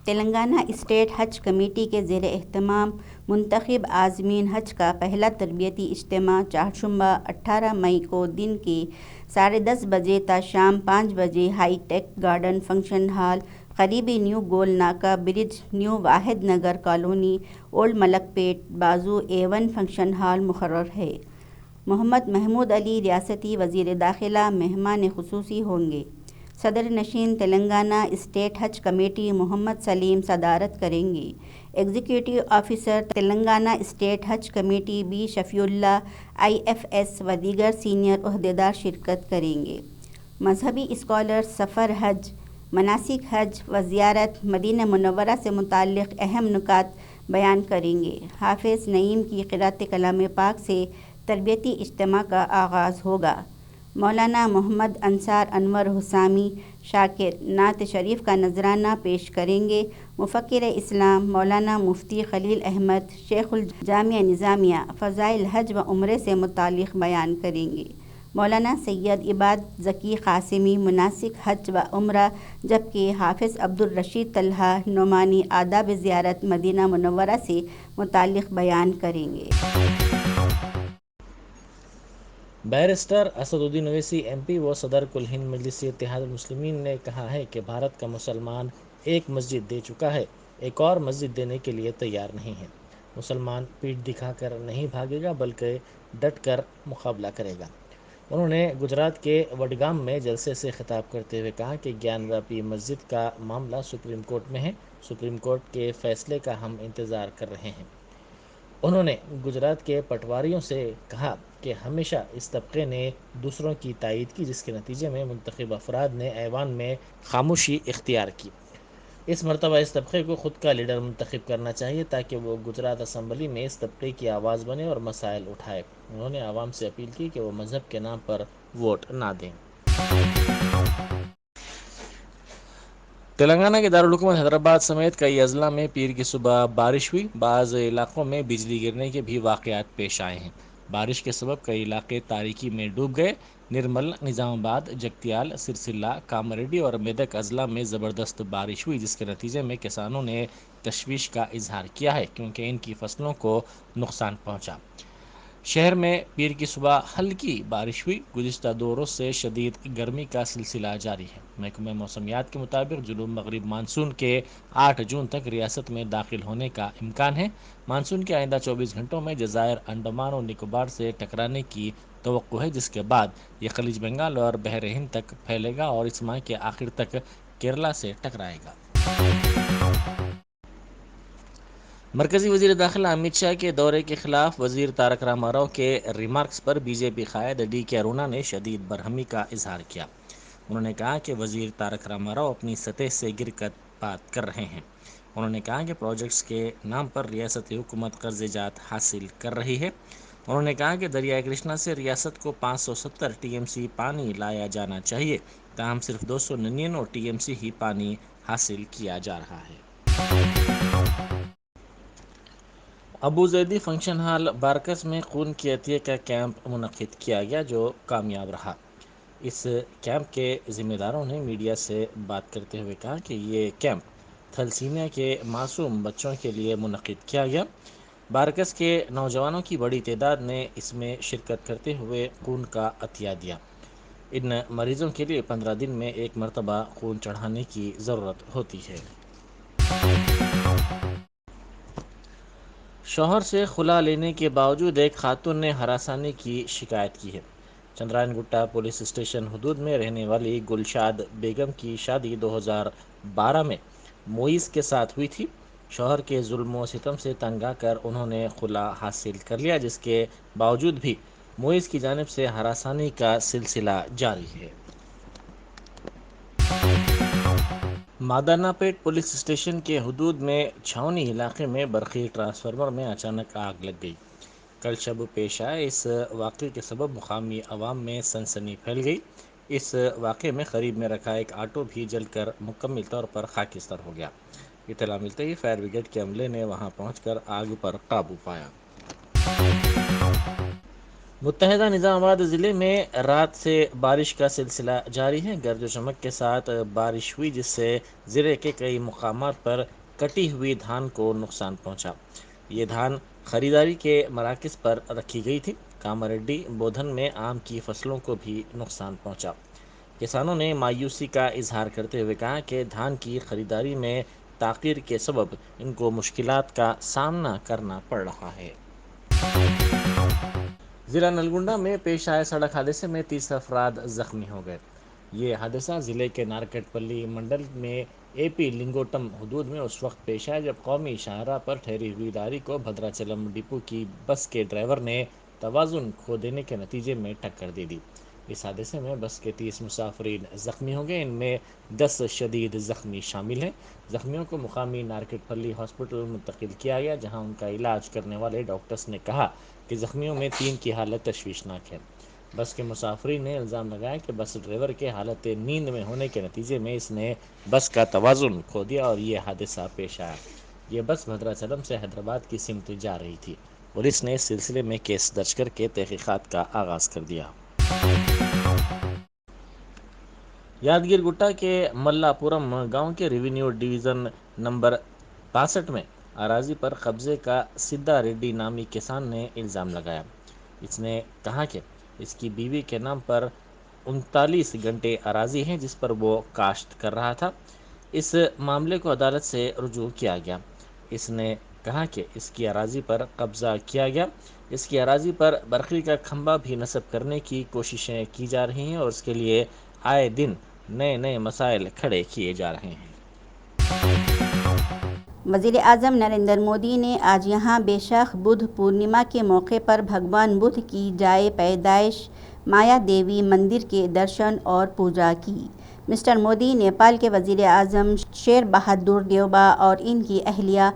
Telangana state حج committee کے زیر اہتمام منتخب عازمین حج کا پہلا تربیتی اجتماع چہارشنبہ 18 مئی کو دن کے 10:30 بجے تا شام 5 بجے high tech garden function hall, قریبی نیو گول ناکہ برج، نیو واحد نگر کالونی، اولڈ ملک پیٹ، بازو A1 فنکشن ہال مقرر ہے۔ محمد محمود علی ریاستی وزیر داخلہ مہمان خصوصی ہوں گے۔ صدر نشین تلنگانہ اسٹیٹ حج کمیٹی محمد سلیم صدارت کریں گے۔ ایگزیکٹو آفیسر تلنگانہ اسٹیٹ حج committee B Shafiullah IFS و دیگر سینئر عہدیدار شرکت کریں گے۔ مذہبی اسکالر سفر حج، مناسک حج و زیارت مدینہ منورہ سے متعلق اہم نکات بیان کریں گے۔ حافظ نعیم کی قراءت کلام پاک سے تربیتی اجتماع کا آغاز ہوگا۔ مولانا محمد انصار انور حسامی شاکر نعت شریف کا نذرانہ پیش کریں گے۔ مفکر اسلام مولانا مفتی خلیل احمد شیخ الجامعہ نظامیہ فضائل حج و عمرے سے متعلق بیان کریں گے۔ مولانا سید عباد ذکی قاسمی مناسک حج و عمرہ، جبکہ حافظ عبدالرشید طلحہ نعمانی آداب زیارت مدینہ منورہ سے متعلق بیان کریں گے۔ بیرسٹر اسد الدین اویسی MP و صدر کل ہند مجلس اتحاد المسلمین نے کہا ہے کہ بھارت کا مسلمان ایک مسجد دے چکا ہے، ایک اور مسجد دینے کے لیے تیار نہیں ہے۔ مسلمان پیٹھ دکھا کر نہیں بھاگے گا بلکہ ڈٹ کر مقابلہ کرے گا۔ انہوں نے گجرات کے وڈگام میں جلسے سے خطاب کرتے ہوئے کہا کہ گیان واپی مسجد کا معاملہ سپریم کورٹ میں ہے، سپریم کورٹ کے فیصلے کا ہم انتظار کر رہے ہیں۔ انہوں نے گجرات کے پٹواریوں سے کہا کہ ہمیشہ اس طبقے نے دوسروں کی تائید کی، جس کے نتیجے میں منتخب افراد نے ایوان میں خاموشی اختیار کی۔ اس مرتبہ اس طبقے کو خود کا لیڈر منتخب کرنا چاہیے تاکہ وہ گجرات اسمبلی میں اس طبقے کی آواز بنے اور مسائل اٹھائے۔ انہوں نے عوام سے اپیل کی کہ وہ مذہب کے نام پر ووٹ نہ دیں۔ تلنگانہ کے دارالحکومت حیدرآباد سمیت کئی اضلاع میں پیر کی صبح بارش ہوئی۔ بعض علاقوں میں بجلی گرنے کے بھی واقعات پیش آئے ہیں۔ بارش کے سبب کئی علاقے تاریکی میں ڈوب گئے۔ نرمل، نظام آباد، جگتیال، سرسلہ، کاماریڈی اور میدک اضلاع میں زبردست بارش ہوئی، جس کے نتیجے میں کسانوں نے تشویش کا اظہار کیا ہے کیونکہ ان کی فصلوں کو نقصان پہنچا۔ شہر میں پیر کی صبح ہلکی بارش ہوئی۔ گزشتہ 2 روز سے شدید گرمی کا سلسلہ جاری ہے۔ محکمہ موسمیات کے مطابق جنوب مغرب مانسون کے 8 جون تک ریاست میں داخل ہونے کا امکان ہے۔ مانسون کے آئندہ 24 گھنٹوں میں جزائر انڈمان اور نکوبار سے ٹکرانے کی توقع ہے، جس کے بعد یہ خلیج بنگال اور بحر ہند تک پھیلے گا اور اس ماہ کے آخر تک کیرلا سے ٹکرائے گا۔ مرکزی وزیر داخلہ امت شاہ کے دورے کے خلاف وزیر تارک راما راؤ کے ریمارکس پر BJP قائد DK ارونا نے شدید برہمی کا اظہار کیا۔ انہوں نے کہا کہ وزیر تارک راما راؤ اپنی سطح سے گر کر بات کر رہے ہیں۔ انہوں نے کہا کہ پروجیکٹس کے نام پر ریاستی حکومت قرض جات حاصل کر رہی ہے۔ انہوں نے کہا کہ دریائے کرشنا سے ریاست کو 570 TMC پانی لایا جانا چاہیے، تاہم صرف 299 TMC ہی پانی حاصل کیا جا رہا ہے۔ ابوزیدی فنکشن ہال بارکس میں خون کی عطیہ کا کیمپ منعقد کیا گیا، جو کامیاب رہا۔ اس کیمپ کے ذمہ داروں نے میڈیا سے بات کرتے ہوئے کہا کہ یہ کیمپ تھیلیسیمیا کے معصوم بچوں کے لیے منعقد کیا گیا۔ بارکس کے نوجوانوں کی بڑی تعداد نے اس میں شرکت کرتے ہوئے خون کا عطیہ دیا۔ ان مریضوں کے لیے 15 دن میں ایک مرتبہ خون چڑھانے کی ضرورت ہوتی ہے۔ شوہر سے خلا لینے کے باوجود ایک خاتون نے ہراسانی کی شکایت کی ہے۔ چندرائن گٹا پولیس اسٹیشن حدود میں رہنے والی گلشاد بیگم کی شادی 2012 میں معیز کے ساتھ ہوئی تھی۔ شوہر کے ظلم و ستم سے تنگ آ کر انہوں نے خلا حاصل کر لیا، جس کے باوجود بھی معیز کی جانب سے ہراسانی کا سلسلہ جاری ہے۔ مادانہ پیٹ پولیس اسٹیشن کے حدود میں چھاونی علاقے میں برقی ٹرانسفارمر میں اچانک آگ لگ گئی۔ کل شب پیش آئے اس واقعے کے سبب مقامی عوام میں سنسنی پھیل گئی۔ اس واقعے میں قریب میں رکھا ایک آٹو بھی جل کر مکمل طور پر خاکستر ہو گیا۔ اطلاع ملتے ہی فائر بریگیڈ کے عملے نے وہاں پہنچ کر آگ پر قابو پایا۔ متحدہ نظام آباد ضلع میں رات سے بارش کا سلسلہ جاری ہے۔ گرج و چمک کے ساتھ بارش ہوئی جس سے ضلع کے کئی مقامات پر کٹی ہوئی دھان کو نقصان پہنچا۔ یہ دھان خریداری کے مراکز پر رکھی گئی تھی۔ کاماریڈی بودھن میں آم کی فصلوں کو بھی نقصان پہنچا۔ کسانوں نے مایوسی کا اظہار کرتے ہوئے کہا کہ دھان کی خریداری میں تاخیر کے سبب ان کو مشکلات کا سامنا کرنا پڑ رہا ہے۔ ضلع نلگنڈا میں پیش آئے سڑک حادثے میں 30 افراد زخمی ہو گئے۔ یہ حادثہ ضلع کے نارکٹ پلی منڈل میں اے پی لنگوٹم حدود میں اس وقت پیش آیا جب قومی شاہراہ پر ٹھہری ہوئی لاری کو بھدراچلم ڈپو کی بس کے ڈرائیور نے توازن کھو دینے کے نتیجے میں ٹکر دے دی۔ اس حادثے میں بس کے 30 مسافرین زخمی ہو گئے، ان میں 10 شدید زخمی شامل ہیں۔ زخمیوں کو مقامی نارکٹ پلی ہاسپٹل منتقل کیا گیا جہاں ان کا علاج کرنے والے ڈاکٹرز نے کہا کہ زخمیوں میں 3 کی حالت تشویشناک ہے۔ بس کے مسافرین نے الزام لگایا کہ بس ڈرائیور کے حالت نیند میں ہونے کے نتیجے میں اس نے بس کا توازن کھو دیا اور یہ حادثہ پیش آیا۔ یہ بس بھدراچلم سے حیدرآباد کی سمت جا رہی تھی۔ پولیس نے اس سلسلے میں کیس درج کر کے تحقیقات کا آغاز کر دیا۔ یادگیر گٹا کے ملا پورم گاؤں کے ریونیو ڈویژن نمبر 62 میں اراضی پر قبضے کا سدھا ریڈی نامی کسان نے الزام لگایا۔ اس نے کہا کہ اس کی بیوی کے نام پر 39 گھنٹے اراضی ہے جس پر وہ کاشت کر رہا تھا۔ اس معاملے کو عدالت سے رجوع کیا گیا۔ اس نے کہا کہ اس کی اراضی پر قبضہ کیا گیا۔ اس کی اراضی پر برقی کا کھمبا بھی نصب کرنے کی کوششیں کی جا رہی ہیں اور اس کے لیے آئے دن نئے مسائل کھڑے کیے جا رہے ہیں۔ وزیر اعظم نریندر مودی نے آج یہاں بیشاکھ بدھ پورنیما کے موقع پر بھگوان بدھ کی جائے پیدائش مایا دیوی مندر کے درشن اور پوجا کی۔ مسٹر مودی نیپال کے وزیر اعظم شیر بہادر دیوبا اور ان کی اہلیہ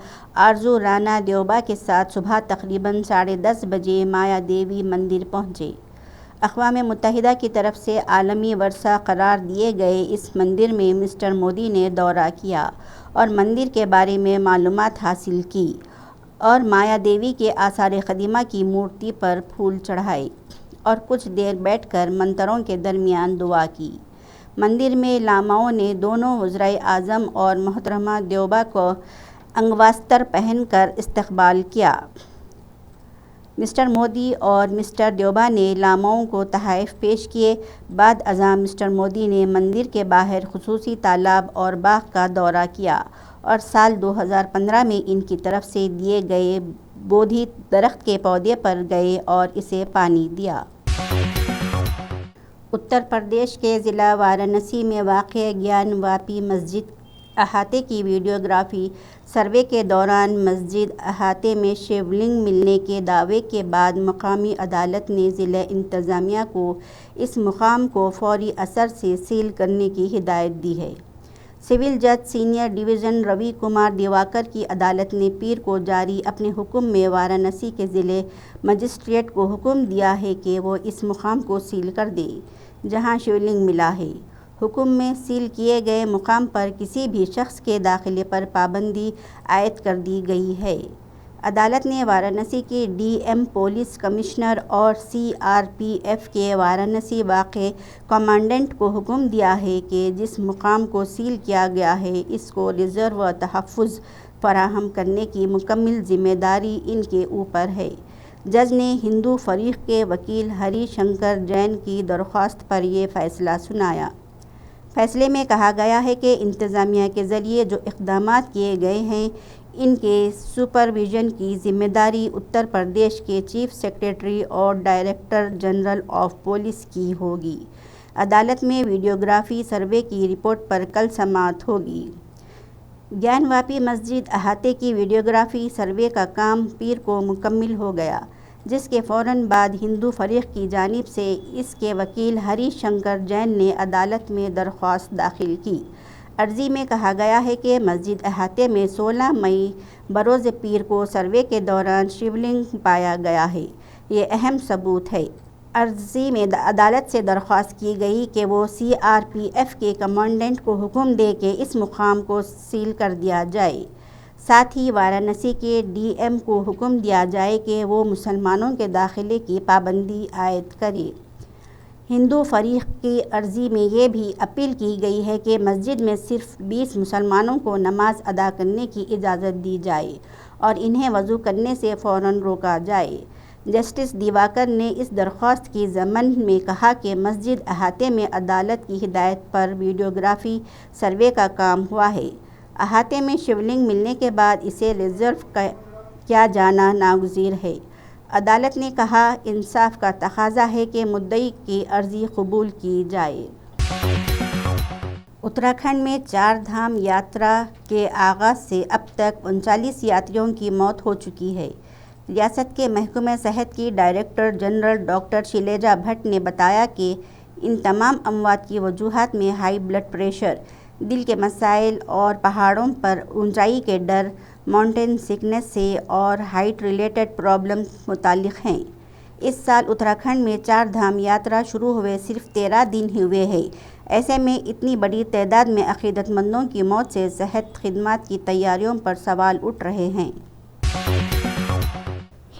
آرزو رانا دیوبا کے ساتھ صبح تقریباً 10:30 بجے مایا دیوی مندر پہنچے۔ اقوام متحدہ کی طرف سے عالمی ورثہ قرار دیے گئے اس مندر میں مسٹر مودی نے دورہ کیا اور مندر کے بارے میں معلومات حاصل کی اور مایا دیوی کے آثار قدیمہ کی مورتی پر پھول چڑھائے اور کچھ دیر بیٹھ کر منتروں کے درمیان دعا کی۔ مندر میں لاماؤں نے دونوں وزرائے اعظم اور محترمہ دیوبا کو انگوستر پہن کر استقبال کیا۔ مسٹر مودی اور مسٹر دیوبا نے لاماؤں کو تحائف پیش کیے۔ بعد ازاں مسٹر مودی نے مندر کے باہر خصوصی تالاب اور باغ کا دورہ کیا اور سال 2015 میں ان کی طرف سے دیے گئے بودھی درخت کے پودے پر گئے اور اسے پانی دیا۔ اتر پردیش کے ضلع وارانسی میں واقع گیان واپی مسجد احاطے کی ویڈیوگرافی سروے کے دوران مسجد احاطے میں شیو لنگ ملنے کے دعوے کے بعد مقامی عدالت نے ضلع انتظامیہ کو اس مقام کو فوری اثر سے سیل کرنے کی ہدایت دی ہے۔ سول جج سینئر ڈویژن روی کمار دیواکر کی عدالت نے پیر کو جاری اپنے حکم میں وارانسی کے ضلع مجسٹریٹ کو حکم دیا ہے کہ وہ اس مقام کو سیل کر دے جہاں شیو لنگ ملا ہے۔ حکم میں سیل کیے گئے مقام پر کسی بھی شخص کے داخلے پر پابندی عائد کر دی گئی ہے۔ عدالت نے وارانسی کے ڈی ایم پولیس کمشنر اور سی آر پی ایف کے وارانسی واقع کمانڈنٹ کو حکم دیا ہے کہ جس مقام کو سیل کیا گیا ہے اس کو ریزرو و تحفظ فراہم کرنے کی مکمل ذمہ داری ان کے اوپر ہے۔ جج نے ہندو فریق کے وکیل ہری شنکر جین کی درخواست پر یہ فیصلہ سنایا۔ فیصلے میں کہا گیا ہے کہ انتظامیہ کے ذریعے جو اقدامات کیے گئے ہیں ان کے سپرویژن کی ذمہ داری اتر پردیش کے چیف سیکریٹری اور ڈائریکٹر جنرل آف پولیس کی ہوگی۔ عدالت میں ویڈیوگرافی سروے کی رپورٹ پر کل سماعت ہوگی۔ گیان واپی مسجد احاطے کی ویڈیوگرافی سروے کا کام پیر کو مکمل ہو گیا جس کے فوراً بعد ہندو فریق کی جانب سے اس کے وکیل ہری شنکر جین نے عدالت میں درخواست داخل کی۔ عرضی میں کہا گیا ہے کہ مسجد احاطے میں 16 مئی بروز پیر کو سروے کے دوران شیو لنگ پایا گیا ہے۔ یہ اہم ثبوت ہے۔ عرضی میں عدالت سے درخواست کی گئی کہ وہ سی آر پی ایف کے کمانڈنٹ کو حکم دے کہ اس مقام کو سیل کر دیا جائے۔ ساتھ ہی وارانسی کے ڈی ایم کو حکم دیا جائے کہ وہ مسلمانوں کے داخلے کی پابندی عائد کرے۔ ہندو فریق کی عرضی میں یہ بھی اپیل کی گئی ہے کہ مسجد میں صرف 20 مسلمانوں کو نماز ادا کرنے کی اجازت دی جائے اور انہیں وضو کرنے سے فوراً روکا جائے۔ جسٹس دیواکر نے اس درخواست کی ضمن میں کہا کہ مسجد احاطے میں عدالت کی ہدایت پر ویڈیوگرافی سروے کا کام ہوا ہے۔ احاطے میں شیولنگ ملنے کے بعد اسے ریزرو کیا جانا ناگزیر ہے۔ عدالت نے کہا، انصاف کا تقاضا ہے کہ مدعی کی عرضی قبول کی جائے۔ اتراکھنڈ میں چار دھام یاترا کے آغاز سے اب تک 39 یاتریوں کی موت ہو چکی ہے۔ ریاست کے محکمہ صحت کی ڈائریکٹر جنرل ڈاکٹر شیلیجا بھٹ نے بتایا کہ ان تمام اموات کی وجوہات میں ہائی بلڈ پریشر، دل کے مسائل اور پہاڑوں پر اونچائی کے ڈر، ماؤنٹین سکنس سے اور ہائٹ ریلیٹڈ پرابلم متعلق ہیں۔ اس سال اتراکھنڈ میں چار دھام یاترا شروع ہوئے صرف 13 دن ہی ہوئے ہیں۔ ایسے میں اتنی بڑی تعداد میں عقیدت مندوں کی موت سے صحت خدمات کی تیاریوں پر سوال اٹھ رہے ہیں۔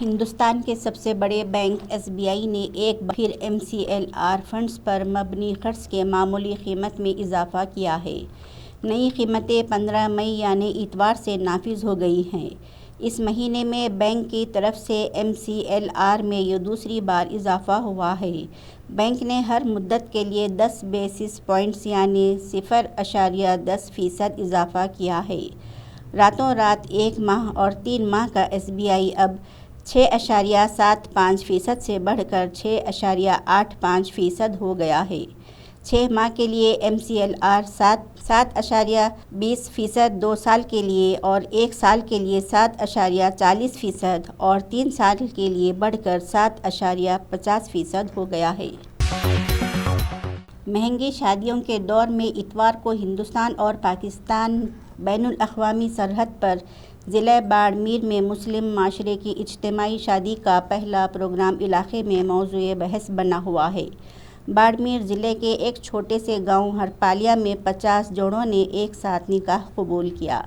ہندوستان کے سب سے بڑے بینک ایس بی آئی نے ایک بار پھر MCLR فنڈز پر مبنی قرض کے معمولی قیمت میں اضافہ کیا ہے۔ نئی قیمتیں 15 مئی یعنی اتوار سے نافذ ہو گئی ہیں۔ اس مہینے میں بینک کی طرف سے MCLR میں یہ دوسری بار اضافہ ہوا ہے۔ بینک نے ہر مدت کے لیے 10 بیسس پوائنٹس یعنی 0.10% اضافہ کیا ہے۔ راتوں رات 1 ماہ اور 3 ماہ کا SBI اب 6.75% سے بڑھ کر 6.85% ہو گیا ہے۔ 6 ماہ کے لیے MCLR 7.20%، 2 سال کے لیے اور 1 سال کے لیے 7.40% اور 3 سال کے لیے بڑھ کر 7.50% ہو گیا ہے۔ مہنگی شادیوں کے دور میں اتوار کو ہندوستان اور پاکستان بین الاقوامی سرحد پر ضلع باڑمیر میں مسلم معاشرے کی اجتماعی شادی کا پہلا پروگرام علاقے میں موضوع بحث بنا ہوا ہے۔ باڑمیر ضلع کے ایک چھوٹے سے گاؤں ہرپالیا میں 50 جوڑوں نے ایک ساتھ نکاح قبول کیا۔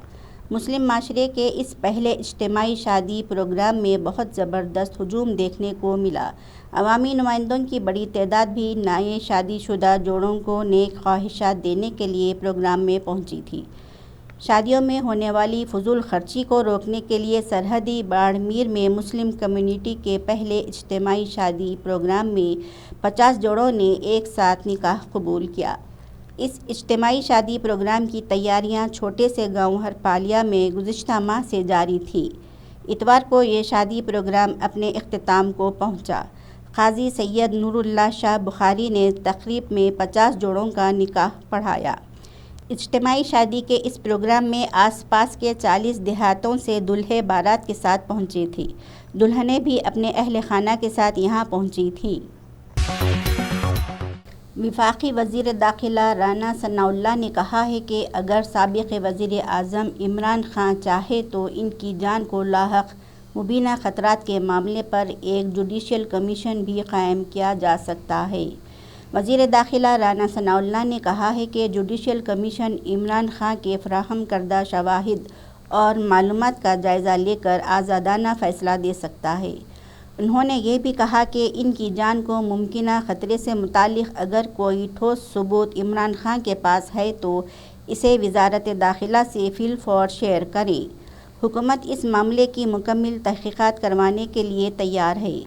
مسلم معاشرے کے اس پہلے اجتماعی شادی پروگرام میں بہت زبردست ہجوم دیکھنے کو ملا۔ عوامی نمائندوں کی بڑی تعداد بھی نئے شادی شدہ جوڑوں کو نیک خواہشات دینے کے لیے پروگرام میں پہنچی تھی۔ شادیوں میں ہونے والی فضول خرچی کو روکنے کے لیے سرحدی باڑمیر میں مسلم کمیونٹی کے پہلے اجتماعی شادی پروگرام میں 50 جوڑوں نے ایک ساتھ نکاح قبول کیا۔ اس اجتماعی شادی پروگرام کی تیاریاں چھوٹے سے گاؤں ہرپالیا میں گزشتہ ماہ سے جاری تھیں۔ اتوار کو یہ شادی پروگرام اپنے اختتام کو پہنچا۔ قاضی سید نور اللہ شاہ بخاری نے تقریب میں 50 جوڑوں کا نکاح پڑھایا۔ اجتماعی شادی کے اس پروگرام میں آس پاس کے 40 دیہاتوں سے دلہے بارات کے ساتھ پہنچے تھے۔ دلہنیں بھی اپنے اہل خانہ کے ساتھ یہاں پہنچی تھیں۔ وفاقی وزیر داخلہ رانا ثناء اللہ نے کہا ہے کہ اگر سابق وزیر اعظم عمران خان چاہے تو ان کی جان کو لاحق مبینہ خطرات کے معاملے پر ایک جوڈیشل کمیشن بھی قائم کیا جا سکتا ہے۔ وزیر داخلہ رانا ثناء اللہ نے کہا ہے کہ جوڈیشل کمیشن عمران خان کے فراہم کردہ شواہد اور معلومات کا جائزہ لے کر آزادانہ فیصلہ دے سکتا ہے۔ انہوں نے یہ بھی کہا کہ ان کی جان کو ممکنہ خطرے سے متعلق اگر کوئی ٹھوس ثبوت عمران خان کے پاس ہے تو اسے وزارت داخلہ سے فی الفور شیئر کریں۔ حکومت اس معاملے کی مکمل تحقیقات کروانے کے لیے تیار ہے۔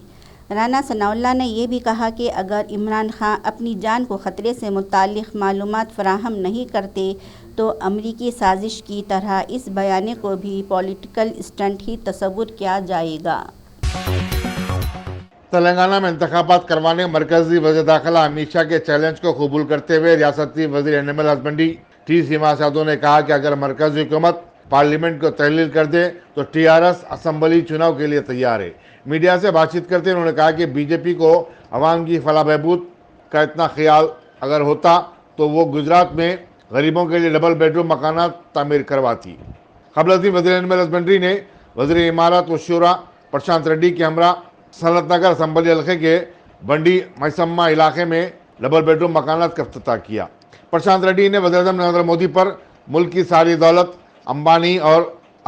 رانا ثناء اللہ نے یہ بھی کہا کہ اگر عمران خان اپنی جان کو خطرے سے متعلق معلومات فراہم نہیں کرتے تو امریکی سازش کی طرح اس بیانیے کو بھی پولیٹیکل اسٹنٹ ہی تصور کیا جائے گا۔ تلنگانہ میں انتخابات کروانے مرکزی وزیر داخلہ امیت شاہ کے چیلنج کو قبول کرتے ہوئے ریاستی وزیر اینیمل ہسبنڈری ٹی سیماس یادو نے کہا کہ اگر مرکزی حکومت پارلیمنٹ کو تحلیل کر دے تو TRS اسمبلی چناؤ کے لیے تیار ہے۔ میڈیا سے بات چیت کرتے انہوں نے کہا کہ BJP کو عوام کی فلاح بہبود کا اتنا خیال اگر ہوتا تو وہ گجرات میں غریبوں کے لیے ڈبل بیڈروم مکانات تعمیر کرواتی۔ قبل ازیں وزیر اینیمل ہسبنڈری نے وزیر امارات و شورا پرشانت ریڈی کے ہمراہ سنت نگر اسمبلی حلقے کے بنڈی میسمہ علاقے میں ڈبل بیڈروم مکانات کا افتتاح کیا۔ پرشانت ریڈی نے وزیر اعظم نریندر مودی پر ملک کی ساری دولت امبانی اور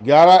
11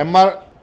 MR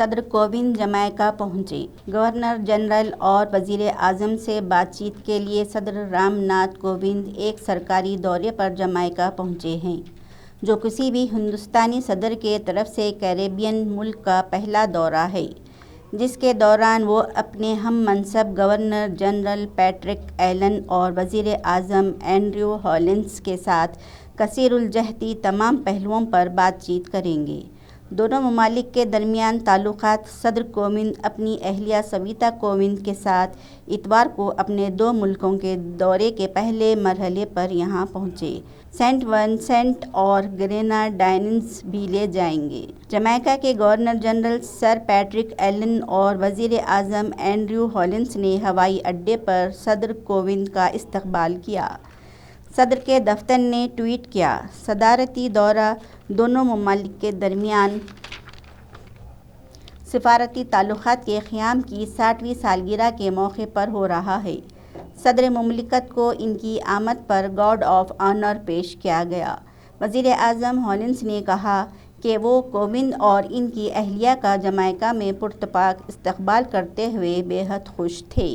صدر کووند جمیکا پہنچے۔ گورنر جنرل اور وزیر اعظم سے بات چیت کے لیے صدر رام ناتھ کووند ایک سرکاری دورے پر جمیکا پہنچے ہیں، جو کسی بھی ہندوستانی صدر کے طرف سے کیریبین ملک کا پہلا دورہ ہے، جس کے دوران وہ اپنے ہم منصب گورنر جنرل پیٹرک ایلن اور وزیر اعظم اینڈریو ہالنڈس کے ساتھ کثیر الجہتی تمام پہلوؤں پر بات چیت کریں گے۔ دونوں ممالک کے درمیان تعلقات۔ صدر کووند اپنی اہلیہ سویتا کووند کے ساتھ اتوار کو اپنے 2 ملکوں کے دورے کے پہلے مرحلے پر یہاں پہنچے۔ سینٹ ونسنٹ اور گریناڈائنز بھی لے جائیں گے۔ جمیکا کے governor general Sir Patrick Allen اور وزیر اعظم اینڈریو ہالنڈس نے ہوائی اڈے پر صدر کووند کا استقبال کیا۔ صدر کے دفتر نے ٹویٹ کیا، صدارتی دورہ دونوں ممالک کے درمیان سفارتی تعلقات کے قیام کی 60ویں سالگرہ کے موقع پر ہو رہا ہے۔ صدر مملکت کو ان کی آمد پر گارڈ آف آنر پیش کیا گیا۔ وزیر اعظم ہالنڈس نے کہا کہ وہ کووند اور ان کی اہلیہ کا جمیکا میں پرتپاک استقبال کرتے ہوئے بے حد خوش تھے۔